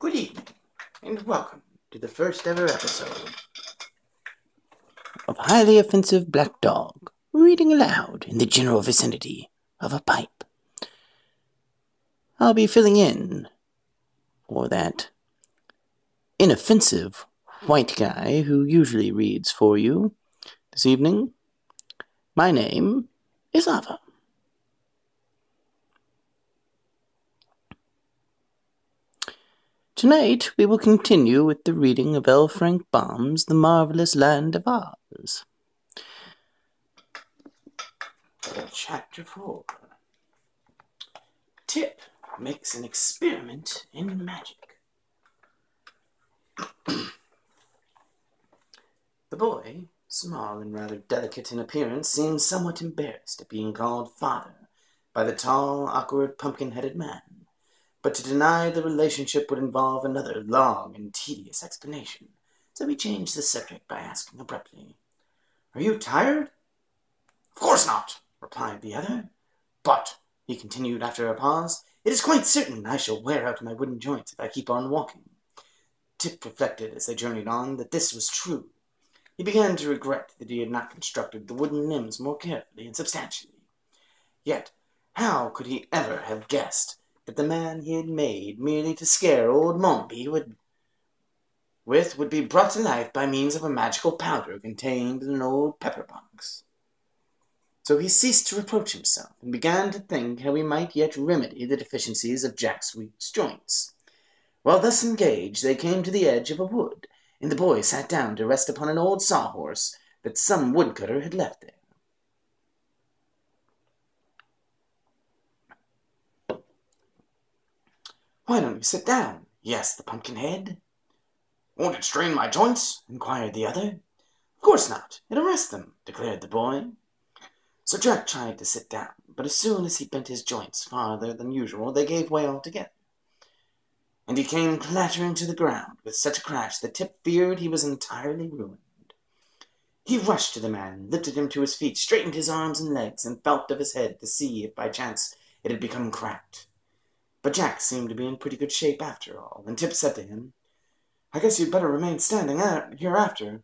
Good evening, and welcome to the first ever episode of Highly Offensive Black Dog, reading aloud in the general vicinity of a pipe. I'll be filling in for that inoffensive white guy who usually reads for you this evening. My name is Ava. Tonight we will continue with the reading of L. Frank Baum's The Marvelous Land of Oz. Chapter 4. Tip makes an experiment in magic. The boy, small and rather delicate in appearance, seemed somewhat embarrassed at being called father by the tall, awkward, pumpkin-headed man. But to deny the relationship would involve another long and tedious explanation, so he changed the subject by asking abruptly, "Are you tired?" "Of course not," replied the other. "But," he continued after a pause, "it is quite certain I shall wear out my wooden joints if I keep on walking." Tip reflected as they journeyed on that this was true. He began to regret that he had not constructed the wooden limbs more carefully and substantially. Yet how could he ever have guessed that the man he had made merely to scare old Mombi would be brought to life by means of a magical powder contained in an old pepper box? So he ceased to reproach himself, and began to think how he might yet remedy the deficiencies of Jack Sweet's joints. While thus engaged, they came to the edge of a wood, and the boy sat down to rest upon an old sawhorse that some woodcutter had left there. "Why don't you sit down?" he asked the Pumpkinhead. "Won't it strain my joints?" inquired the other. "Of course not. It'll rest them," declared the boy. So Jack tried to sit down, but as soon as he bent his joints farther than usual, they gave way altogether, and he came clattering to the ground with such a crash that Tip feared he was entirely ruined. He rushed to the man, lifted him to his feet, straightened his arms and legs, and felt of his head to see if by chance it had become cracked. But Jack seemed to be in pretty good shape after all, and Tip said to him, "I guess you'd better remain standing hereafter.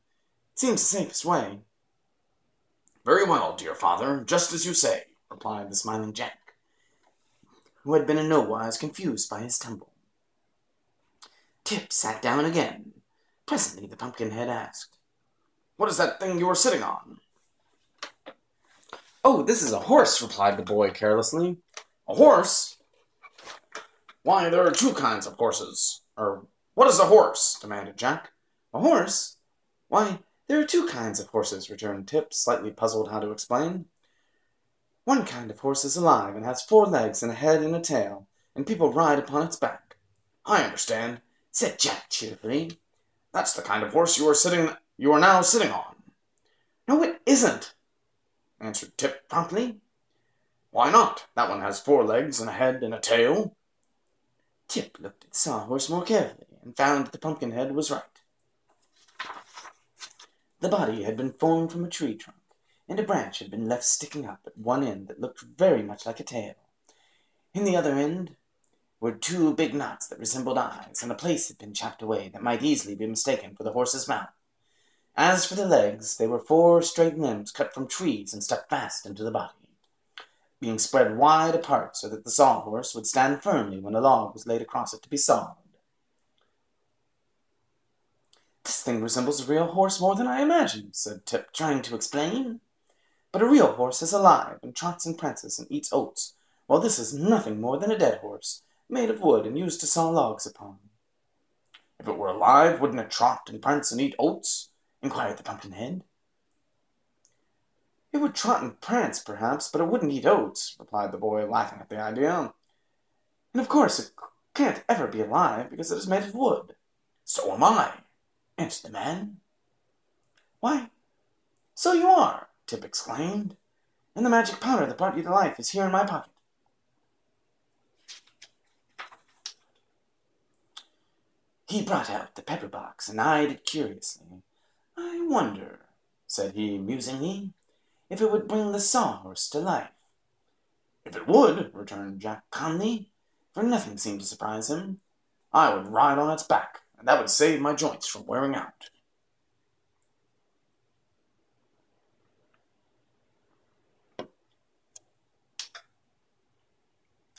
It seems the safest way." "Very well, dear father, just as you say," replied the smiling Jack, who had been in no wise confused by his tumble. Tip sat down again. Presently the Pumpkinhead asked, "What is that thing you are sitting on?" "Oh, this is a horse," replied the boy carelessly. "A horse? Why, there are two kinds of horses. What is a horse?" demanded Jack. "A horse? Why, there are two kinds of horses," returned Tip, slightly puzzled how to explain. "One kind of horse is alive and has 4 legs and a head and a tail, and people ride upon its back." "I understand," said Jack cheerfully. "That's the kind of horse you are now sitting on." "No, it isn't," answered Tip promptly. "Why not? That one has 4 legs and a head and a tail." Tip looked at the sawhorse more carefully, and found that the Pumpkinhead was right. The body had been formed from a tree trunk, and a branch had been left sticking up at one end that looked very much like a tail. In the other end were 2 big knots that resembled eyes, and a place had been chopped away that might easily be mistaken for the horse's mouth. As for the legs, they were 4 straight limbs cut from trees and stuck fast into the body, being spread wide apart so that the sawhorse would stand firmly when a log was laid across it to be sawed. "This thing resembles a real horse more than I imagined," said Tip, trying to explain. "But a real horse is alive, and trots and prances and eats oats, while this is nothing more than a dead horse, made of wood and used to saw logs upon." "If it were alive, wouldn't it trot and prance and eat oats?" inquired the Pumpkinhead. "It would trot and prance, perhaps, but it wouldn't eat oats," replied the boy, laughing at the idea. "And of course it can't ever be alive, because it is made of wood." "So am I," answered the man. "Why, so you are!" Tip exclaimed. "And the magic powder that brought you to life is here in my pocket." He brought out the pepper box and eyed it curiously. "I wonder," said he musingly, "if it would bring the sawhorse to life." "If it would," returned Jack calmly, for nothing seemed to surprise him. I would ride on its back, and that would save my joints from wearing out.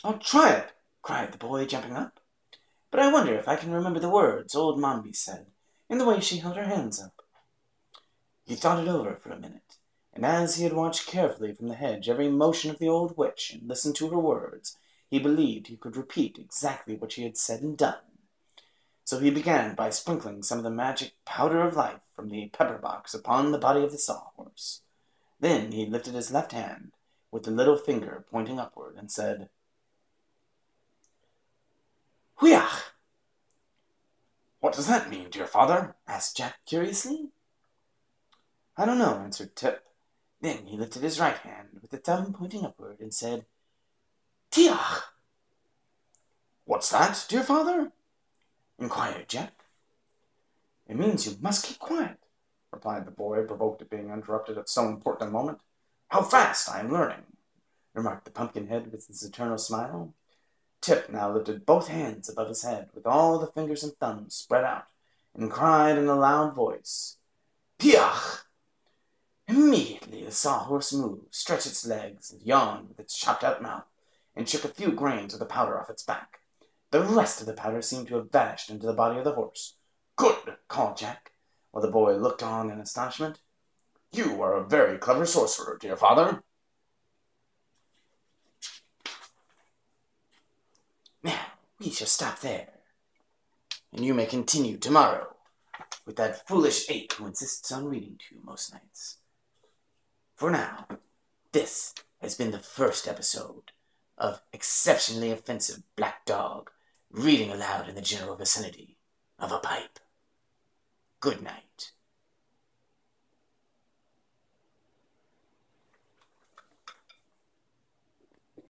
I'll try it, cried the boy, jumping up. But I wonder if I can remember the words old Mombi said, in the way she held her hands up. He thought it over for a minute, and as he had watched carefully from the hedge every motion of the old witch and listened to her words, he believed he could repeat exactly what she had said and done. So he began by sprinkling some of the magic powder of life from the pepper box upon the body of the sawhorse. Then he lifted his left hand, with the little finger pointing upward, and said, "Hwiyach!" "What does that mean, dear father?" asked Jack curiously. "I don't know," answered Tip. Then he lifted his right hand, with the thumb pointing upward, and said, "Tiach!" "What's that, dear father?" inquired Jack. "It means you must keep quiet," replied the boy, provoked at being interrupted at so important a moment. "How fast I am learning," remarked the Pumpkinhead with his eternal smile. Tip now lifted both hands above his head, with all the fingers and thumbs spread out, and cried in a loud voice, "Piach!" Immediately the sawhorse moved, stretched its legs, and yawned with its chopped-out mouth, and shook a few grains of the powder off its back. The rest of the powder seemed to have vanished into the body of the horse. "Good!" called Jack, while the boy looked on in astonishment. "You are a very clever sorcerer, dear father." Now we shall stop there, and you may continue tomorrow with that foolish ape who insists on reading to you most nights. For now, this has been the first episode of Exceptionally Offensive Black Dog reading aloud in the general vicinity of a pipe. Good night.